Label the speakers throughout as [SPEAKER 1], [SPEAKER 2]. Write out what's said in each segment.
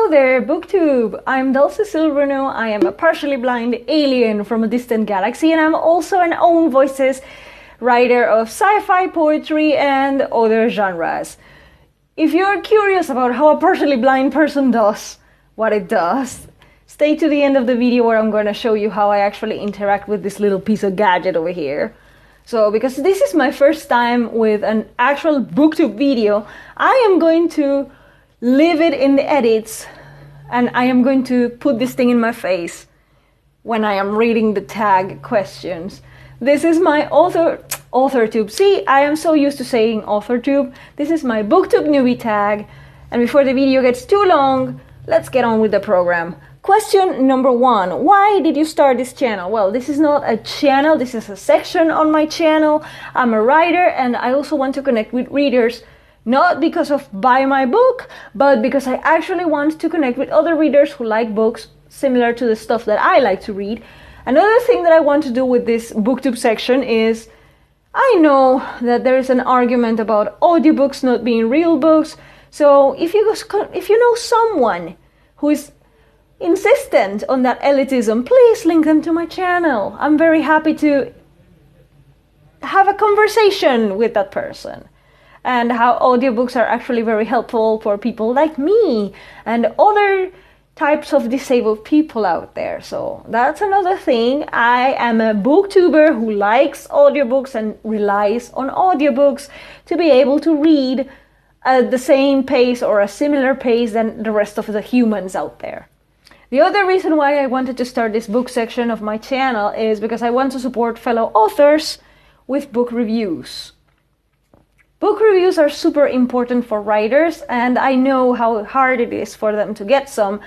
[SPEAKER 1] Hello there, BookTube! I'm Dal Cecil Runo. I am a partially blind alien from a distant galaxy, and I'm also an Own Voices writer of sci-fi, poetry, and other genres. If you're curious about how a partially blind person does what it does, stay to the end of the video where I'm going to show you how I actually interact with this little piece of gadget over here. So, because this is my first time with an actual BookTube video, I am going to leave it in the edits, and I am going to put this thing in my face when I am reading the tag questions. This is my AuthorTube. See, I am so used to saying AuthorTube. This is my BookTube Newbie Tag, and before the video gets too long, let's get on with the program. Question number 1. Why did you start this channel? Well, this is not a channel, this is a section on my channel. I'm a writer, and I also want to connect with readers, not because of buy my book, but because I actually want to connect with other readers who like books similar to the stuff that I like to read. Another thing that I want to do with this BookTube section is, I know that there is an argument about audiobooks not being real books, so if you know someone who is insistent on that elitism, please link them to my channel. I'm very happy to have a conversation with that person, and how audiobooks are actually very helpful for people like me and other types of disabled people out there. So that's another thing. I am a booktuber who likes audiobooks and relies on audiobooks to be able to read at the same pace or a similar pace than the rest of the humans out there. The other reason why I wanted to start this book section of my channel is because I want to support fellow authors with book reviews. Book reviews are super important for writers, and I know how hard it is for them to get some.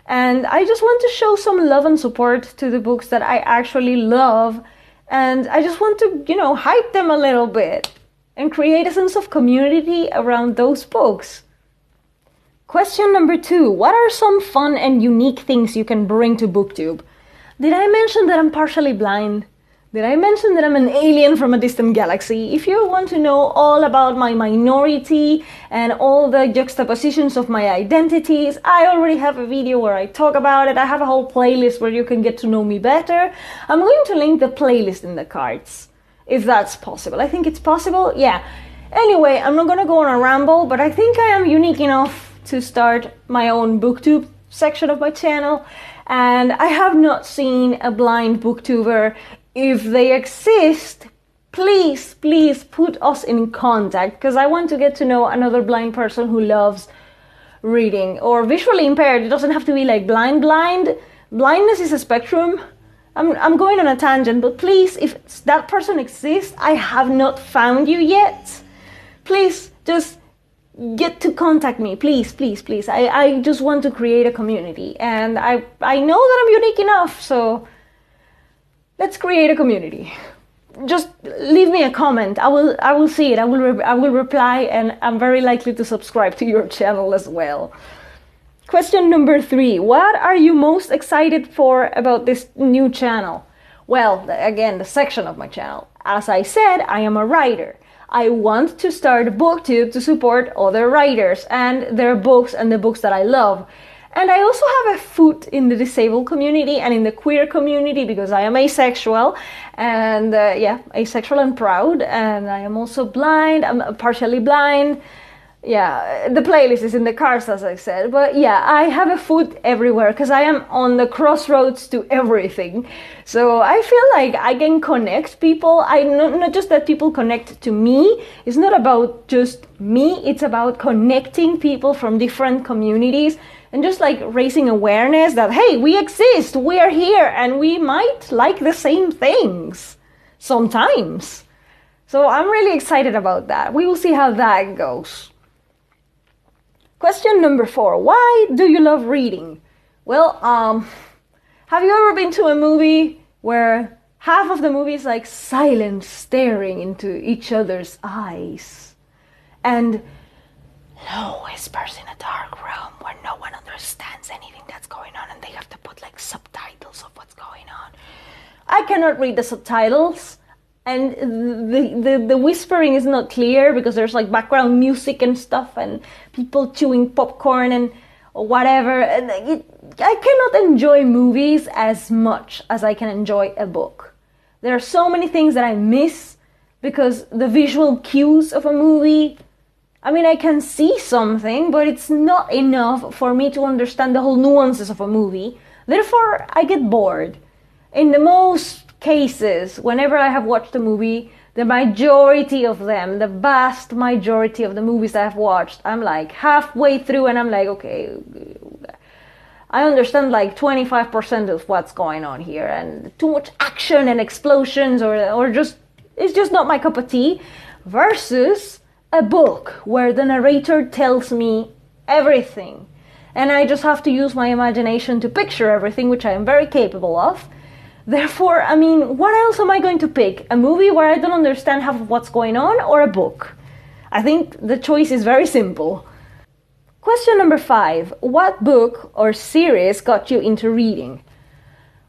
[SPEAKER 1] And I just want to show some love and support to the books that I actually love. And I just want to, hype them a little bit and create a sense of community around those books. Question number 2. What are some fun and unique things you can bring to BookTube? Did I mention that I'm partially blind? Did I mention that I'm an alien from a distant galaxy? If you want to know all about my minority and all the juxtapositions of my identities, I already have a video where I talk about it. I have a whole playlist where you can get to know me better. I'm going to link the playlist in the cards, if that's possible. I think it's possible, yeah. Anyway, I'm not going to go on a ramble, but I think I am unique enough to start my own BookTube section of my channel. And I have not seen a blind booktuber. If they exist, please put us in contact, because I want to get to know another blind person who loves reading, or visually impaired. It doesn't have to be like blind. Blindness is a spectrum. I'm going on a tangent, but please, if that person exists, I have not found you yet. Please just get to contact me, please. I just want to create a community, and I know that I'm unique enough, so let's create a community. Just leave me a comment. I will see it. I will reply, and I'm very likely to subscribe to your channel as well. Question number 3. What are you most excited for about this new channel? Well, again, the section of my channel. As I said, I am a writer. I want to start BookTube to support other writers and their books and the books that I love. And I also have a foot in the disabled community and in the queer community, because I am asexual, and asexual and proud, and I am also blind. I'm partially blind. Yeah, the playlist is in the cards, as I said, but yeah, I have a foot everywhere because I am on the crossroads to everything. So I feel like I can connect people. Not just that people connect to me. It's not about just me. It's about connecting people from different communities and just like raising awareness that, hey, we exist, we are here, and we might like the same things sometimes. So I'm really excited about that. We will see how that goes. Question number 4. Why do you love reading? Well, have you ever been to a movie where half of the movie is like silent staring into each other's eyes, and low whispers in a dark room where no one understands anything that's going on, and they have to put like subtitles of what's going on? I cannot read the subtitles, and the whispering is not clear because there's like background music and stuff and people chewing popcorn, and or whatever. And I cannot enjoy movies as much as I can enjoy a book. There are so many things that I miss because the visual cues of a movie, I mean, I can see something, but it's not enough for me to understand the whole nuances of a movie. Therefore, I get bored. In the most cases, whenever I have watched a movie, the majority of them, the vast majority of the movies I've watched, I'm like halfway through and I'm like, okay, I understand like 25% of what's going on here, and too much action and explosions or just, it's just not my cup of tea, versus a book where the narrator tells me everything. And I just have to use my imagination to picture everything, which I am very capable of. Therefore, I mean, what else am I going to pick? A movie where I don't understand half of what's going on, or a book? I think the choice is very simple. Question number 5. What book or series got you into reading?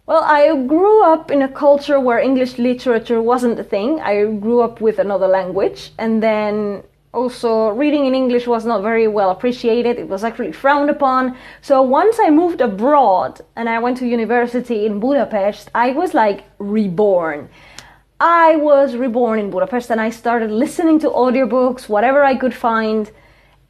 [SPEAKER 1] Well, I grew up in a culture where English literature wasn't a thing. I grew up with another language, and then also, reading in English was not very well appreciated. It was actually frowned upon. So once I moved abroad and I went to university in Budapest, I was like reborn. I was reborn in Budapest, and I started listening to audiobooks, whatever I could find.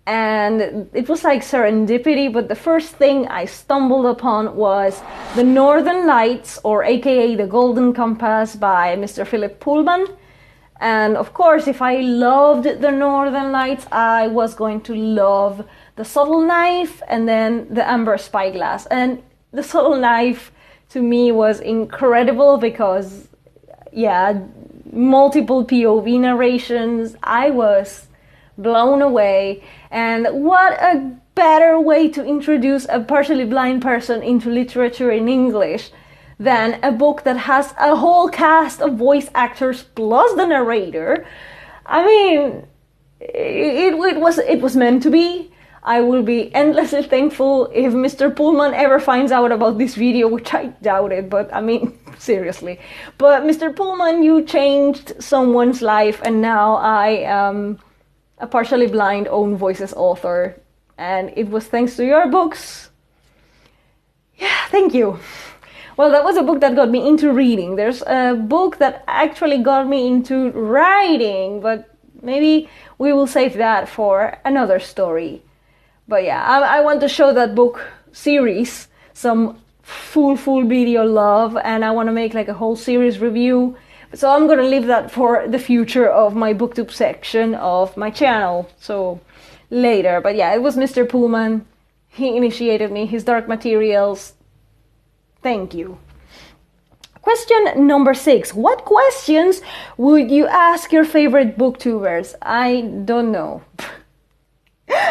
[SPEAKER 1] And it was like serendipity, but the first thing I stumbled upon was The Northern Lights, or aka The Golden Compass, by Mr. Philip Pullman. And of course, if I loved The Northern Lights, I was going to love The Subtle Knife and then The Amber Spyglass. And The Subtle Knife to me was incredible because, yeah, multiple POV narrations. I was blown away. And what a better way to introduce a partially blind person into literature in English than a book that has a whole cast of voice actors plus the narrator. I mean, it was meant to be. I will be endlessly thankful if Mr. Pullman ever finds out about this video, which I doubt it, but I mean, seriously. But Mr. Pullman, you changed someone's life, and now I am a partially blind Own Voices author, and it was thanks to your books. Yeah, thank you. Well, that was a book that got me into reading. There's a book that actually got me into writing, but maybe we will save that for another story. But yeah, I want to show that book series some full video love, and I want to make like a whole series review. So I'm going to leave that for the future of my booktube section of my channel. So later. But yeah, it was Mr. Pullman. He initiated me, his Dark Materials. Thank you. Question number 6. What questions would you ask your favorite booktubers? I don't know.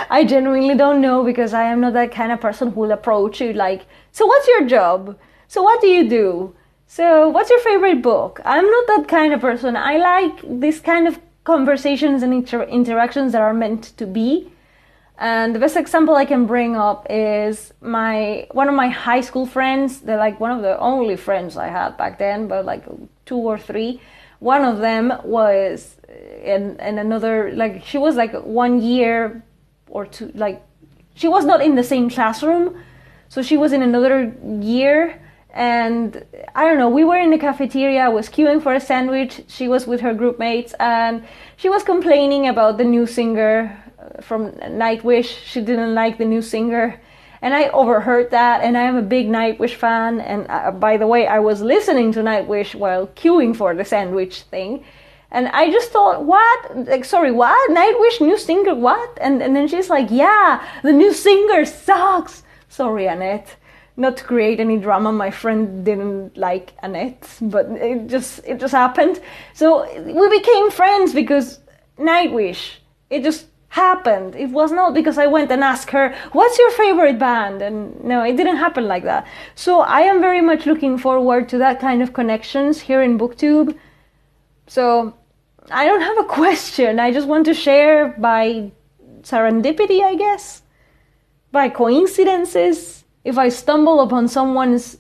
[SPEAKER 1] I genuinely don't know, because I am not that kind of person who will approach you like, so what's your job? So what do you do? So what's your favorite book? I'm not that kind of person. I like this kind of conversations and interactions that are meant to be. And the best example I can bring up is one of my high school friends. They're like one of the only friends I had back then, but like 2 or 3. One of them was in another, like she was like 1 year or 2, like she was not in the same classroom. So she was in another year, and I don't know, we were in the cafeteria, I was queuing for a sandwich. She was with her group mates, and she was complaining about the new singer from Nightwish. She didn't like the new singer, and I overheard that, and I am a big Nightwish fan, and by the way, I was listening to Nightwish while queuing for the sandwich thing, and I just thought, what? Like, sorry, what? Nightwish, new singer, what? And then she's like, yeah, the new singer sucks. Sorry, Annette. Not to create any drama, my friend didn't like Annette, but it just happened. So we became friends because Nightwish. It just happened. It was not because I went and asked her, what's your favorite band? And no, it didn't happen like that. So I am very much looking forward to that kind of connections here in BookTube. So I don't have a question. I just want to share by serendipity, I guess. By coincidences. If I stumble upon someone's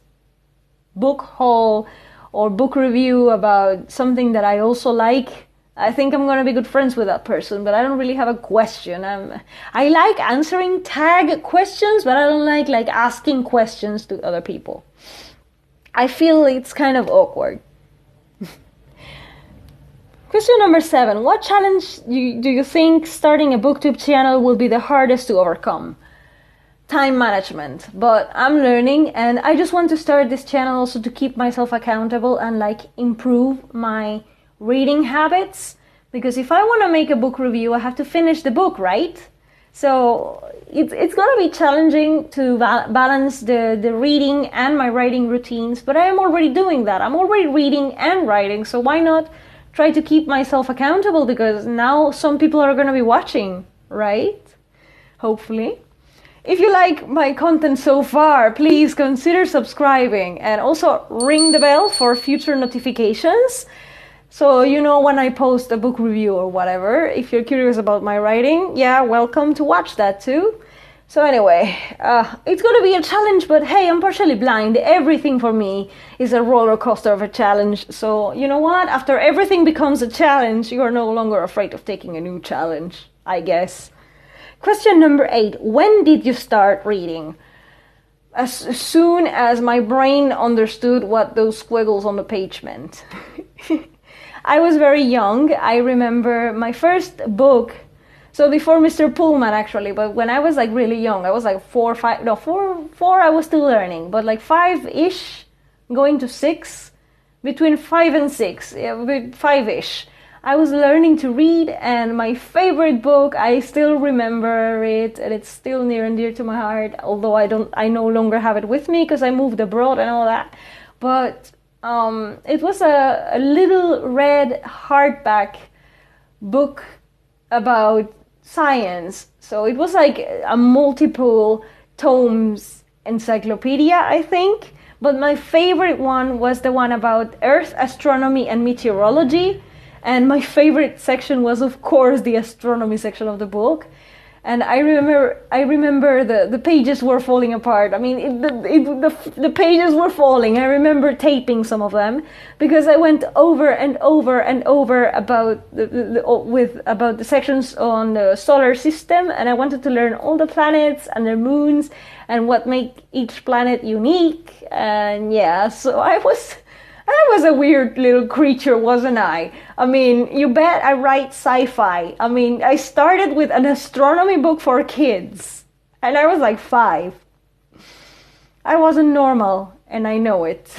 [SPEAKER 1] book haul or book review about something that I also like, I think I'm gonna be good friends with that person, but I don't really have a question. I like answering tag questions, but I don't like asking questions to other people. I feel it's kind of awkward. Question number 7. What challenge do you think starting a BookTube channel will be the hardest to overcome? Time management, but I'm learning, and I just want to start this channel also to keep myself accountable and like improve my reading habits, because if I want to make a book review, I have to finish the book, right? So it's going to be challenging to balance the reading and my writing routines, but I am already doing that. I'm already reading and writing, so why not try to keep myself accountable, because now some people are going to be watching, right? Hopefully. If you like my content so far, please consider subscribing and also ring the bell for future notifications, so you know when I post a book review or whatever. If you're curious about my writing, yeah, welcome to watch that too. So anyway, it's going to be a challenge, but hey, I'm partially blind. Everything for me is a roller coaster of a challenge. So you know what? After everything becomes a challenge, you are no longer afraid of taking a new challenge, I guess. Question number 8. When did you start reading? As soon as my brain understood what those squiggles on the page meant. I was very young. I remember my first book. So before Mr. Pullman, actually, but when I was like really young, I was like 4, I was still learning, but like 5-ish, going to 6, between 5 and 6, 5-ish. I was learning to read, and my favorite book, I still remember it, and it's still near and dear to my heart, although I no longer have it with me because I moved abroad and all that. But it was a little red hardback book about science. So it was like a multiple tomes encyclopedia, I think. But my favorite one was the one about Earth, astronomy, and meteorology. And my favorite section was, of course, the astronomy section of the book. And I remember the pages were falling apart. I mean, the pages were falling. I remember taping some of them because I went over and over and over about the sections on the solar system, and I wanted to learn all the planets and their moons and what make each planet unique. And yeah, so I was a weird little creature, wasn't I? I mean, you bet I write sci-fi. I mean, I started with an astronomy book for kids, and I was like 5. I wasn't normal, and I know it.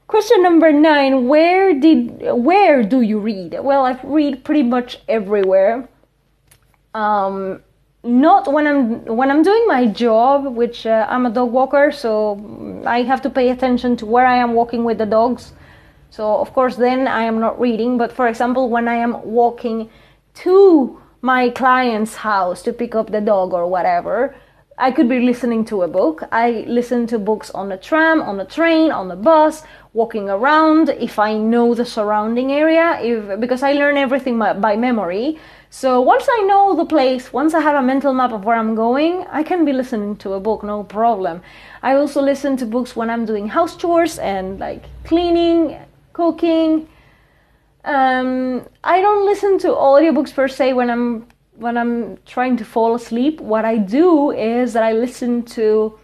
[SPEAKER 1] Question number 9, where do you read? Well, I read pretty much everywhere. Not when I'm doing my job, which I'm a dog walker, so I have to pay attention to where I am walking with the dogs. So of course then I am not reading, but for example, when I am walking to my client's house to pick up the dog or whatever, I could be listening to a book. I listen to books on the tram, on the train, on the bus, walking around, if I know the surrounding area, because I learn everything by memory. So once I know the place, once I have a mental map of where I'm going, I can be listening to a book, no problem. I also listen to books when I'm doing house chores and like cleaning, cooking. I don't listen to audiobooks per se when I'm trying to fall asleep. What I do is that I listen to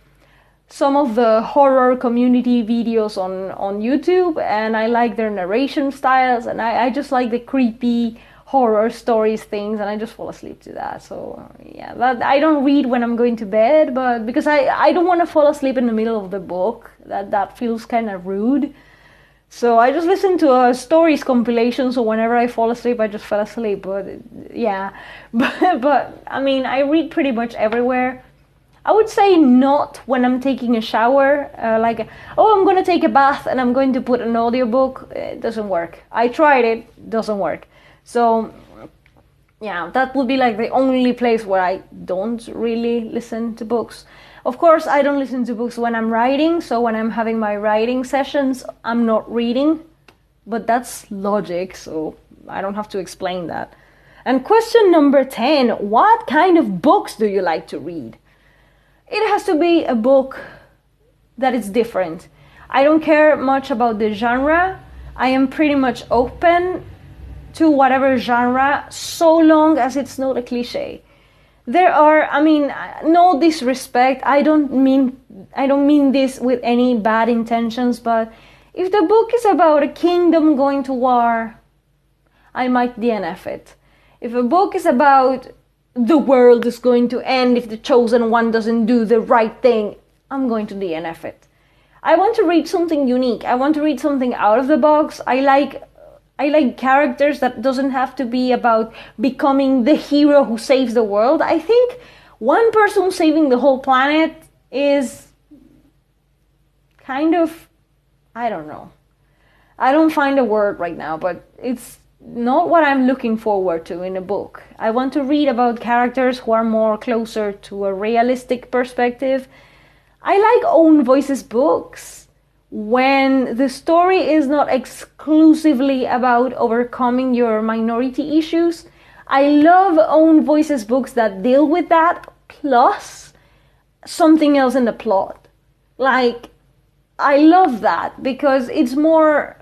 [SPEAKER 1] some of the horror community videos on YouTube, and I like their narration styles, and I just like the creepy horror stories things, and I just fall asleep to that. So yeah, I don't read when I'm going to bed, but because I don't want to fall asleep in the middle of the book. That feels kind of rude. So I just listen to a stories compilation, so whenever I fall asleep, I just fell asleep. But yeah, but I mean, I read pretty much everywhere. I would say not when I'm taking a shower, like, oh, I'm going to take a bath and I'm going to put an audiobook. It doesn't work. I tried it, doesn't work. So yeah, that would be like the only place where I don't really listen to books. Of course, I don't listen to books when I'm writing, so when I'm having my writing sessions, I'm not reading, but that's logic, so I don't have to explain that. And question number 10, what kind of books do you like to read? It has to be a book that is different. I don't care much about the genre. I am pretty much open to whatever genre, so long as it's not a cliche. There are, I mean, no disrespect, I don't mean this with any bad intentions, but if the book is about a kingdom going to war, I might DNF it. If a book is about the world is going to end if the chosen one doesn't do the right thing, I'm going to DNF it. I want to read something unique. I want to read something out of the box. I like characters that doesn't have to be about becoming the hero who saves the world. I think one person saving the whole planet is kind of, I don't know. I don't find a word right now, but it's not what I'm looking forward to in a book. I want to read about characters who are more closer to a realistic perspective. I like own voices books when the story is not exclusively about overcoming your minority issues. I love own voices books that deal with that plus something else in the plot. Like, I love that because it's more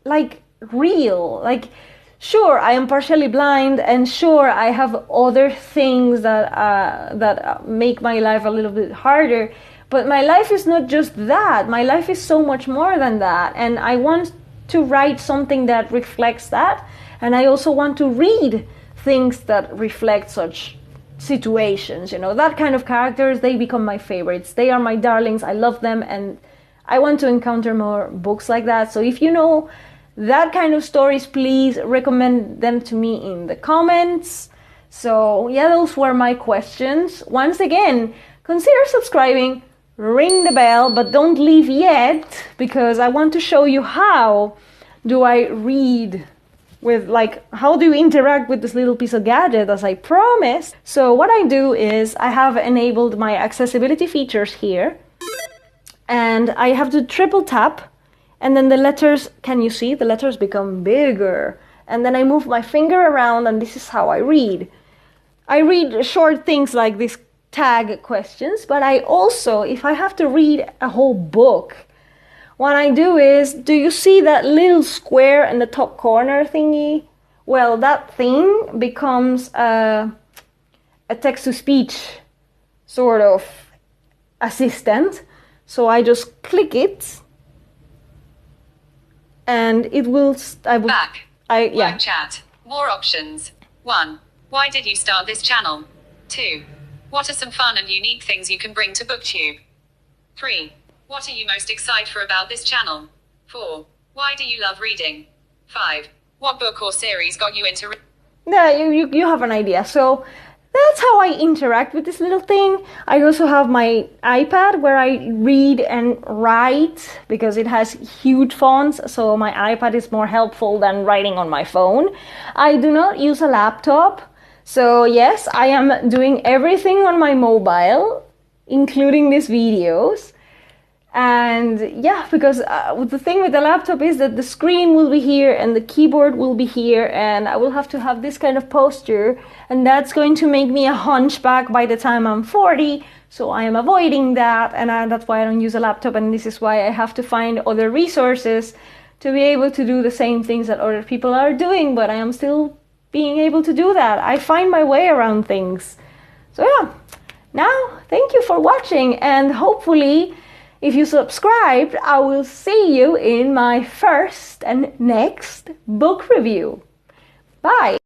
[SPEAKER 1] like real. Like, sure, I am partially blind, and sure, I have other things that make my life a little bit harder. But my life is not just that. My life is so much more than that. And I want to write something that reflects that. And I also want to read things that reflect such situations. You know, that kind of characters, they become my favorites. They are my darlings. I love them. And I want to encounter more books like that. So if you know that kind of stories, please recommend them to me in the comments. So yeah, those were my questions. Once again, consider subscribing. Ring the bell, but don't leave yet, because I want to show you how do I read with, like, how do you interact with this little piece of gadget as I promised. So what I do is I have enabled my accessibility features here, and I have to triple tap, and then the letters, can you see? The letters become bigger, and then I move my finger around, and this is how I read. I read short things like this tag questions, but I also, if I have to read a whole book, what I do is, do you see that little square in the top corner thingy? Well, that thing becomes a text-to-speech sort of assistant. So I just click it, and it will.
[SPEAKER 2] Work chat. More options. 1. Why did you start this channel? 2. What are some fun and unique things you can bring to BookTube? 3. What are you most excited for about this channel? 4. Why do you love reading? 5. What book or series got you into
[SPEAKER 1] Yeah, you have an idea. So that's how I interact with this little thing. I also have my iPad where I read and write because it has huge fonts, so my iPad is more helpful than writing on my phone. I do not use a laptop. So yes, I am doing everything on my mobile, including these videos. And yeah, because the thing with the laptop is that the screen will be here and the keyboard will be here, and I will have to have this kind of posture, and that's going to make me a hunchback by the time I'm 40. So I am avoiding that, and that's why I don't use a laptop, and this is why I have to find other resources to be able to do the same things that other people are doing, but I am still being able to do that. I find my way around things. So yeah, now thank you for watching, and hopefully if you subscribed, I will see you in my first and next book review. Bye!